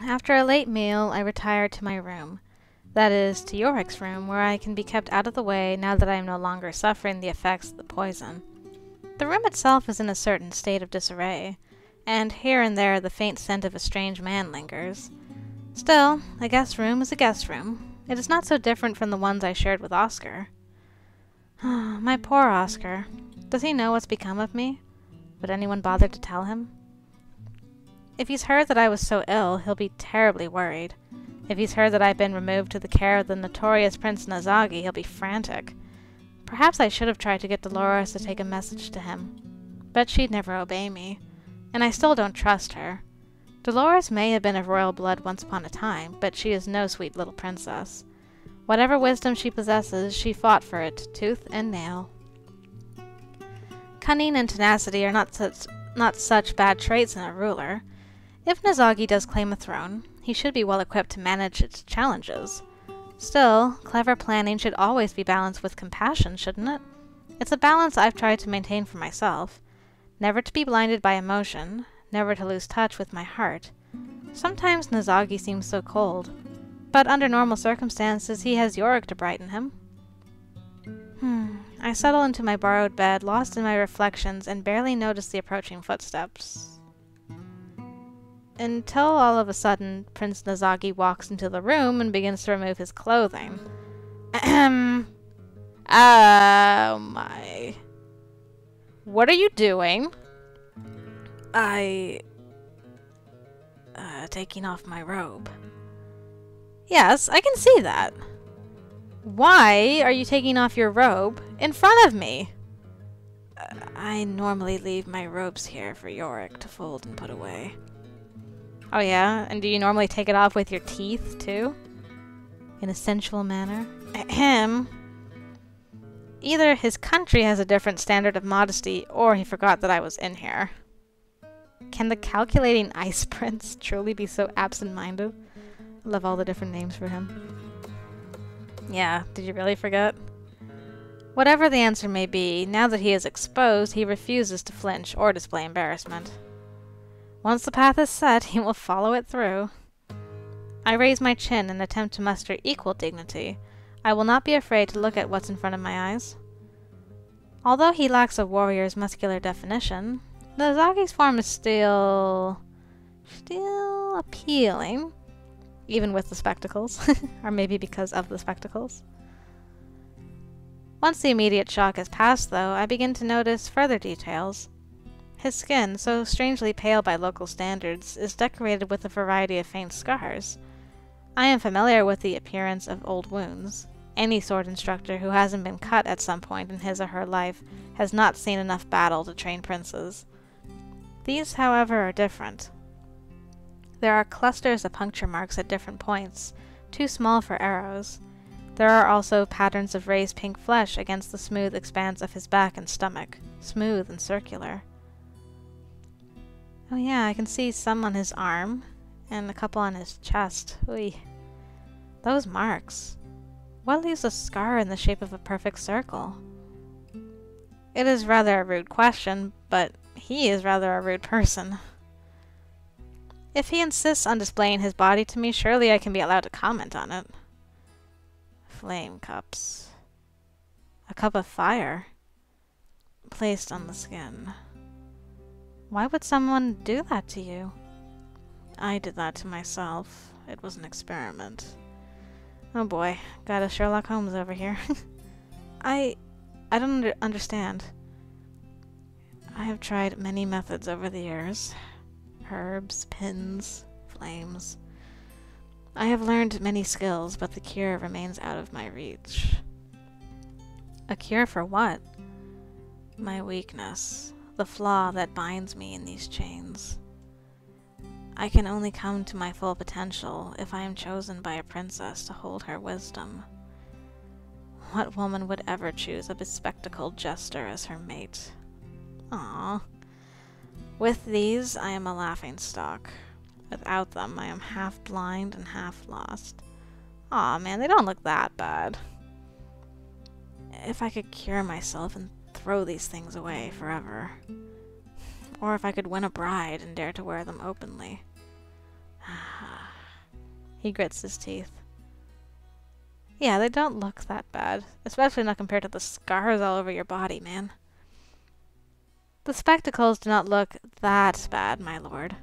After a late meal, I retired to my room. That is, to Yorick's room, where I can be kept out of the way now that I am no longer suffering the effects of the poison. The room itself is in a certain state of disarray, and here and there the faint scent of a strange man lingers. Still, a guest room is a guest room. It is not so different from the ones I shared with Oscar. My poor Oscar. Does he know what's become of me? Would anyone bother to tell him? If he's heard that I was so ill, he'll be terribly worried. If he's heard that I've been removed to the care of the notorious Prince Nazagi, he'll be frantic. Perhaps I should have tried to get Dolores to take a message to him. But she'd never obey me, and I still don't trust her. Dolores may have been of royal blood once upon a time, but she is no sweet little princess. Whatever wisdom she possesses, she fought for it, tooth and nail. Cunning and tenacity are not such bad traits in a ruler. If Nazagi does claim a throne, he should be well equipped to manage its challenges. Still, clever planning should always be balanced with compassion, shouldn't it? It's a balance I've tried to maintain for myself. Never to be blinded by emotion, never to lose touch with my heart. Sometimes Nazagi seems so cold, but under normal circumstances he has Yorick to brighten him. I settle into my borrowed bed, lost in my reflections, and barely notice the approaching footsteps. Until all of a sudden, Prince Nazagi walks into the room and begins to remove his clothing. Ahem. Oh my. What are you doing? Taking off my robe. Yes, I can see that. Why are you taking off your robe in front of me? I normally leave my robes here for Yorick to fold and put away. Oh yeah? And do you normally take it off with your teeth, too? In a sensual manner? Ahem. Either his country has a different standard of modesty, or he forgot that I was in here. Can the calculating ice prince truly be so absent-minded? I love all the different names for him. Yeah, did you really forget? Whatever the answer may be, now that he is exposed, he refuses to flinch or display embarrassment. Once the path is set, he will follow it through. I raise my chin and attempt to muster equal dignity. I will not be afraid to look at what's in front of my eyes. Although he lacks a warrior's muscular definition, Nazagi's form is still appealing. Even with the spectacles. Or maybe because of the spectacles. Once the immediate shock has passed, though, I begin to notice further details. His skin, so strangely pale by local standards, is decorated with a variety of faint scars. I am familiar with the appearance of old wounds. Any sword instructor who hasn't been cut at some point in his or her life has not seen enough battle to train princes. These, however, are different. There are clusters of puncture marks at different points, too small for arrows. There are also patterns of raised pink flesh against the smooth expanse of his back and stomach, smooth and circular. Oh yeah, I can see some on his arm, and a couple on his chest. Oy. Those marks. What leaves a scar in the shape of a perfect circle? It is rather a rude question, but he is rather a rude person. If he insists on displaying his body to me, surely I can be allowed to comment on it. Flame cups. A cup of fire. Placed on the skin. Why would someone do that to you? I did that to myself. It was an experiment. Oh boy, got a Sherlock Holmes over here. I don't understand. I have tried many methods over the years. Herbs, pins, flames. I have learned many skills, but the cure remains out of my reach. A cure for what? My weakness, the flaw that binds me in these chains. I can only come to my full potential if I am chosen by a princess to hold her wisdom. What woman would ever choose a bespectacled jester as her mate? Aww. With these, I am a laughingstock. Without them, I am half blind and half lost. Aw, man, they don't look that bad. If I could cure myself and throw these things away forever. Or if I could win a bride and dare to wear them openly. He grits his teeth. Yeah, they don't look that bad, especially not compared to the scars all over your body, man. The spectacles do not look that bad, my lord.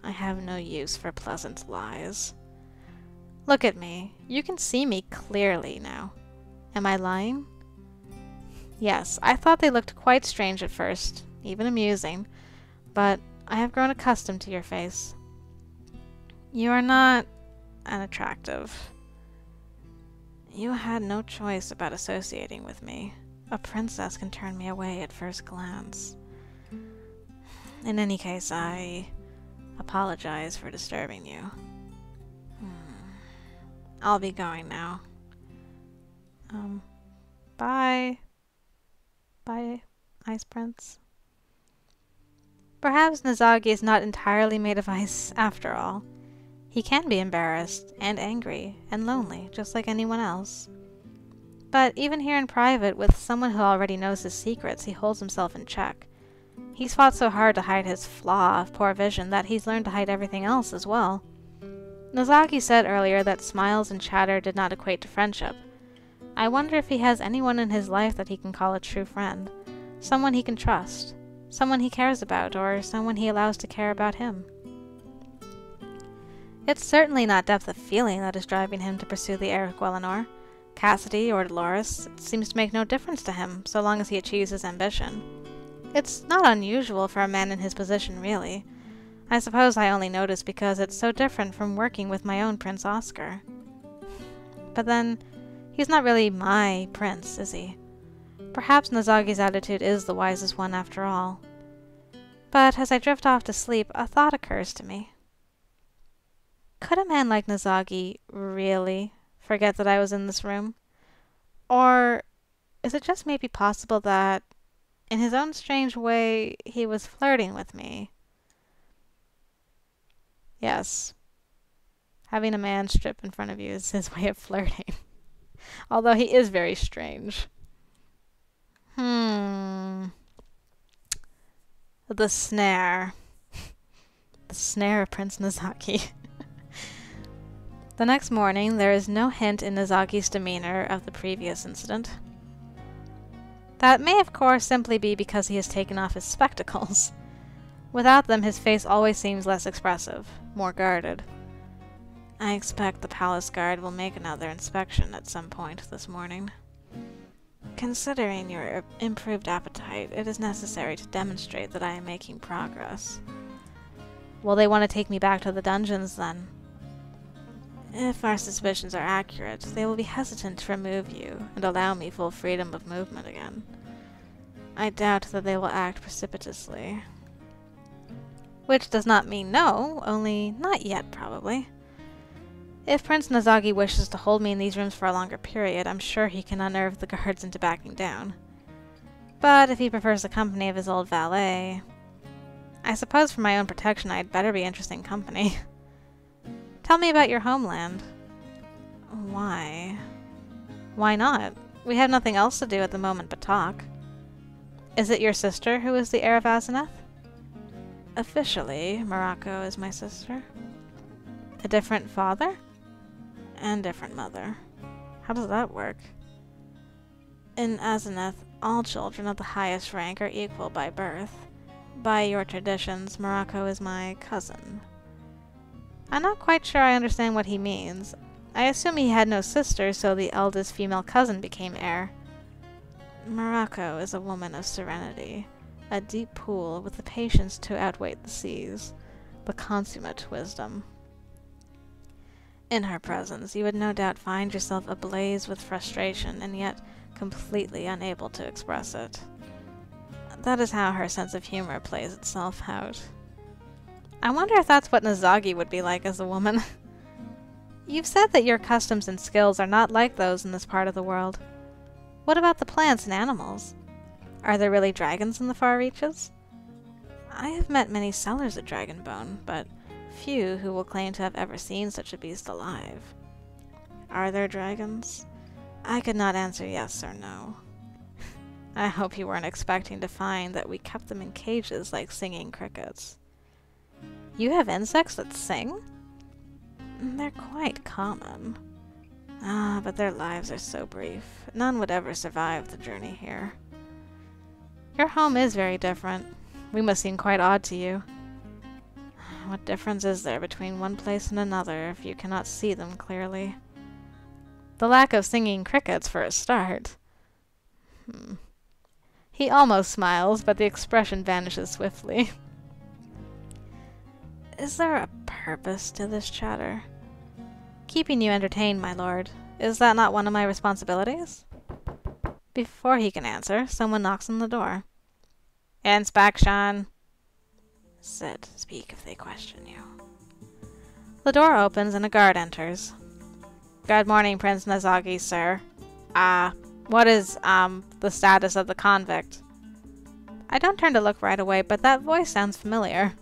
I have no use for pleasant lies. Look at me. You can see me clearly now. Am I lying? Yes, I thought they looked quite strange at first, even amusing, but I have grown accustomed to your face. You are not unattractive. You had no choice about associating with me. A princess can turn me away at first glance. In any case, I apologize for disturbing you. I'll be going now. Bye. Bye, Ice Prince. Perhaps Nazagi is not entirely made of ice after all. He can be embarrassed and angry and lonely, just like anyone else. But even here in private, with someone who already knows his secrets, he holds himself in check. He's fought so hard to hide his flaw of poor vision that he's learned to hide everything else as well. Nazagi said earlier that smiles and chatter did not equate to friendship. I wonder if he has anyone in his life that he can call a true friend. Someone he can trust. Someone he cares about, or someone he allows to care about him. It's certainly not depth of feeling that is driving him to pursue the heir of Guelinor. Cassidy or Dolores, it seems to make no difference to him, so long as he achieves his ambition. It's not unusual for a man in his position, really. I suppose I only notice because it's so different from working with my own Prince Oscar. But then, he's not really my prince, is he? Perhaps Nazagi's attitude is the wisest one after all. But as I drift off to sleep, a thought occurs to me. Could a man like Nazagi really forget that I was in this room? Or is it just maybe possible that, in his own strange way, he was flirting with me? Yes. Having a man strip in front of you is his way of flirting. Although he is very strange. The snare. The snare of Prince Nazagi. The next morning, there is no hint in Nazagi's demeanor of the previous incident. That may, of course, simply be because he has taken off his spectacles. Without them, his face always seems less expressive, more guarded. I expect the palace guard will make another inspection at some point this morning. Considering your improved appetite, it is necessary to demonstrate that I am making progress. Will they want to take me back to the dungeons, then? If our suspicions are accurate, they will be hesitant to remove you and allow me full freedom of movement again. I doubt that they will act precipitously. Which does not mean no, only not yet, probably. If Prince Nazagi wishes to hold me in these rooms for a longer period, I'm sure he can unnerve the guards into backing down. But if he prefers the company of his old valet, I suppose for my own protection I'd better be interesting company. Tell me about your homeland. Why? Why not? We have nothing else to do at the moment but talk. Is it your sister who is the heir of Asenath? Officially, Morocco is my sister. A different father? And different mother. How does that work? In Asenath, all children of the highest rank are equal by birth. By your traditions, Morocco is my cousin. I'm not quite sure I understand what he means. I assume he had no sister, so the eldest female cousin became heir. Morocco is a woman of serenity, a deep pool with the patience to outwait the seas, the consummate wisdom. In her presence, you would no doubt find yourself ablaze with frustration, and yet completely unable to express it. That is how her sense of humor plays itself out. I wonder if that's what Nazagi would be like as a woman. You've said that your customs and skills are not like those in this part of the world. What about the plants and animals? Are there really dragons in the far reaches? I have met many sellers of dragon bone, but few who will claim to have ever seen such a beast alive. Are there dragons? I could not answer yes or no. I hope you weren't expecting to find that we kept them in cages like singing crickets. You have insects that sing? They're quite common. Ah, but their lives are so brief. None would ever survive the journey here. Your home is very different. We must seem quite odd to you. What difference is there between one place and another if you cannot see them clearly? The lack of singing crickets for a start. He almost smiles, but the expression vanishes swiftly. Is there a purpose to this chatter? Keeping you entertained, my lord. Is that not one of my responsibilities? Before he can answer, someone knocks on the door. Inspection. Sit, speak if they question you. The door opens and a guard enters. Good morning, Prince Nazagi, sir. What is, the status of the convict? I don't turn to look right away, but that voice sounds familiar.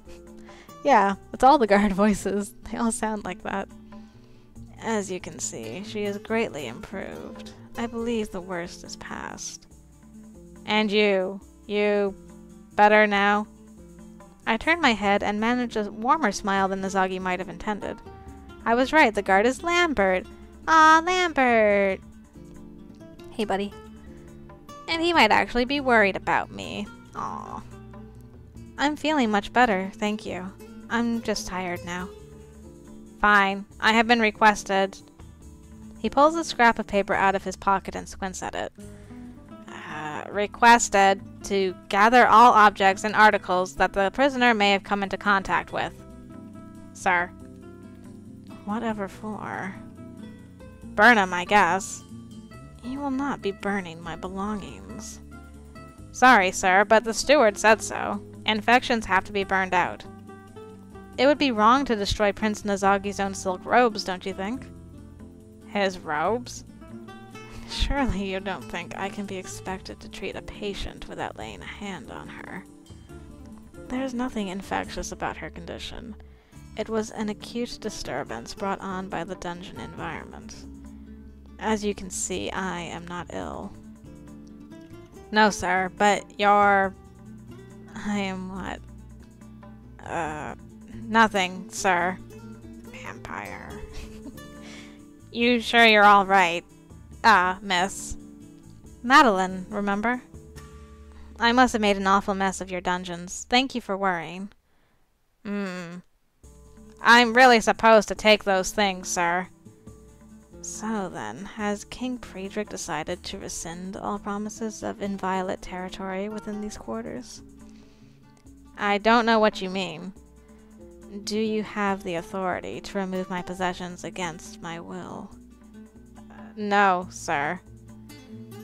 Yeah, it's all the guard voices. They all sound like that. As you can see, she is greatly improved. I believe the worst is past. And you better now? I turn my head and manage a warmer smile than Nazagi might have intended. I was right, the guard is Lambert. Aw, Lambert! Hey, buddy. And he might actually be worried about me. Aw. I'm feeling much better, thank you. I'm just tired now. Fine. I have been requested. He pulls a scrap of paper out of his pocket and squints at it. Requested to gather all objects and articles that the prisoner may have come into contact with. Sir. Whatever for? Burn 'em, I guess. You will not be burning my belongings. Sorry, sir, but the steward said so. Infections have to be burned out. It would be wrong to destroy Prince Nazagi's own silk robes, don't you think? His robes? Surely you don't think I can be expected to treat a patient without laying a hand on her. There's nothing infectious about her condition. It was an acute disturbance brought on by the dungeon environment. As you can see, I am not ill. No, sir, but you're... I am what? Nothing, sir. Vampire. You sure you're all right? Miss. Madeleine, remember? I must have made an awful mess of your dungeons. Thank you for worrying. I'm really supposed to take those things, sir. So then, has King Friedrich decided to rescind all promises of inviolate territory within these quarters? I don't know what you mean. Do you have the authority to remove my possessions against my will? No, sir.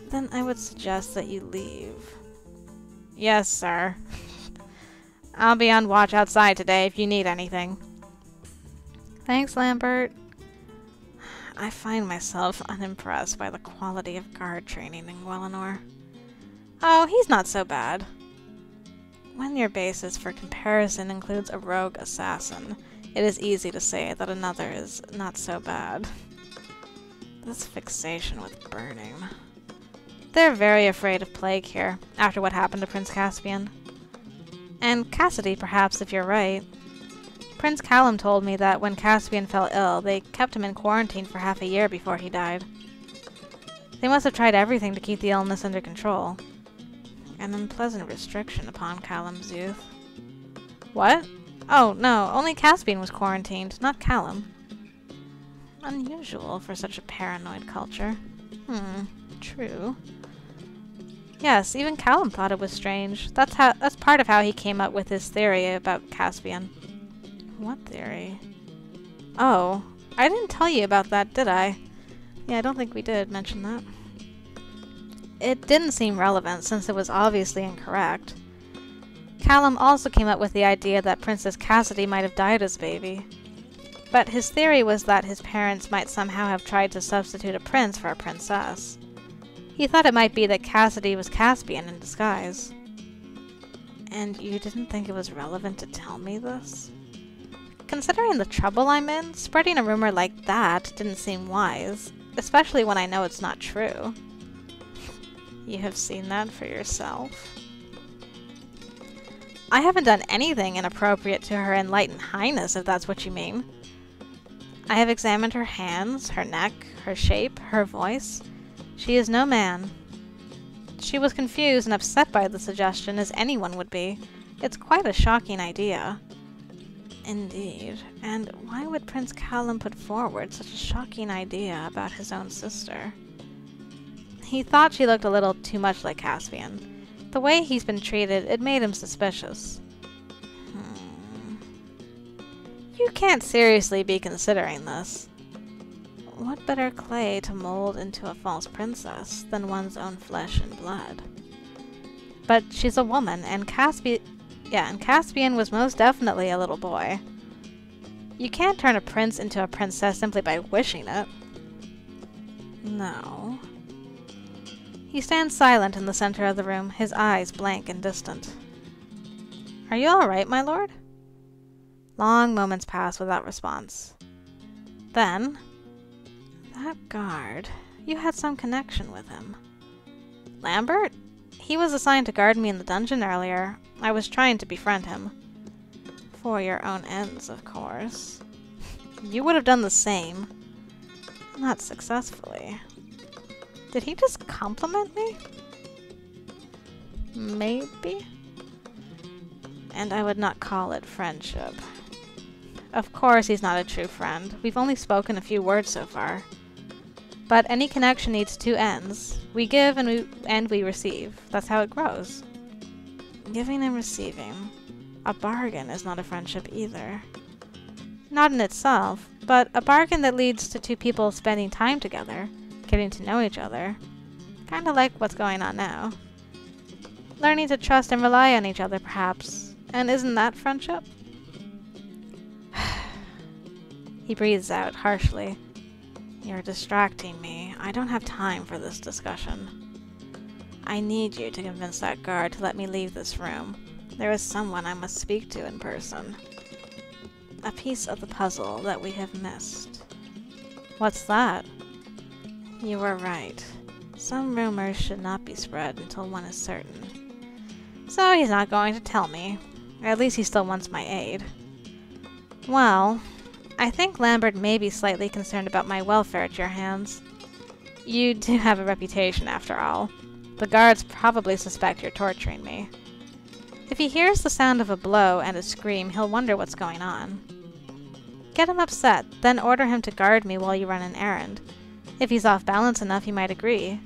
Then I would suggest that you leave. Yes, sir. I'll be on watch outside today if you need anything. Thanks, Lambert. I find myself unimpressed by the quality of guard training in Wellinor. Oh, he's not so bad. When your basis for comparison includes a rogue assassin, it is easy to say that another is not so bad. This fixation with burning. They're very afraid of plague here, after what happened to Prince Caspian. And Cassidy, perhaps, if you're right. Prince Callum told me that when Caspian fell ill, they kept him in quarantine for half a year before he died. They must have tried everything to keep the illness under control. An unpleasant restriction upon Callum's youth. What? Oh, no, only Caspian was quarantined, not Callum. Unusual for such a paranoid culture. True. Yes, even Callum thought it was strange. That's part of how he came up with his theory about Caspian. What theory? Oh, I didn't tell you about that, did I? Yeah, I don't think we did mention that. It didn't seem relevant since it was obviously incorrect. Callum also came up with the idea that Princess Cassidy might have died as a baby. But his theory was that his parents might somehow have tried to substitute a prince for a princess. He thought it might be that Cassidy was Caspian in disguise. And you didn't think it was relevant to tell me this? Considering the trouble I'm in, spreading a rumor like that didn't seem wise, especially when I know it's not true. You have seen that for yourself. I haven't done anything inappropriate to Her Enlightened Highness, if that's what you mean. I have examined her hands, her neck, her shape, her voice. She is no man. She was confused and upset by the suggestion, as anyone would be. It's quite a shocking idea. Indeed. And why would Prince Callum put forward such a shocking idea about his own sister? He thought she looked a little too much like Caspian. The way he's been treated, it made him suspicious. You can't seriously be considering this. What better clay to mold into a false princess than one's own flesh and blood? But she's a woman, and Caspian was most definitely a little boy. You can't turn a prince into a princess simply by wishing it. No. He stands silent in the center of the room, his eyes blank and distant. Are you all right, my lord? Long moments pass without response. Then, that guard, you had some connection with him. Lambert? He was assigned to guard me in the dungeon earlier. I was trying to befriend him. For your own ends, of course. You would have done the same. Not successfully. Did he just compliment me? Maybe? And I would not call it friendship. Of course he's not a true friend. We've only spoken a few words so far. But any connection needs two ends. We give and we receive. That's how it grows. Giving and receiving. A bargain is not a friendship either. Not in itself, but a bargain that leads to two people spending time together, getting to know each other. Kinda like what's going on now. Learning to trust and rely on each other, perhaps. And isn't that friendship? He breathes out harshly. You're distracting me. I don't have time for this discussion. I need you to convince that guard to let me leave this room. There is someone I must speak to in person. A piece of the puzzle that we have missed. What's that? You were right. Some rumors should not be spread until one is certain. So he's not going to tell me. Or at least he still wants my aid. Well, I think Lambert may be slightly concerned about my welfare at your hands. You do have a reputation, after all. The guards probably suspect you're torturing me. If he hears the sound of a blow and a scream, he'll wonder what's going on. Get him upset, then order him to guard me while you run an errand. If he's off balance enough, he might agree.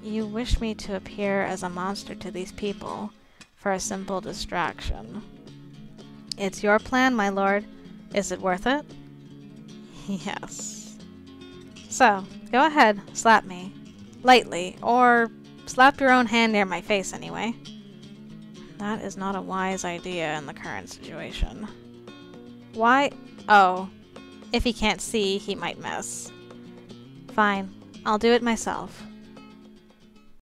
You wish me to appear as a monster to these people for a simple distraction. It's your plan, my lord. Is it worth it? Yes. So, go ahead, slap me. Lightly, or slap your own hand near my face anyway. That is not a wise idea in the current situation. Why? Oh. If he can't see, he might miss. Fine, I'll do it myself.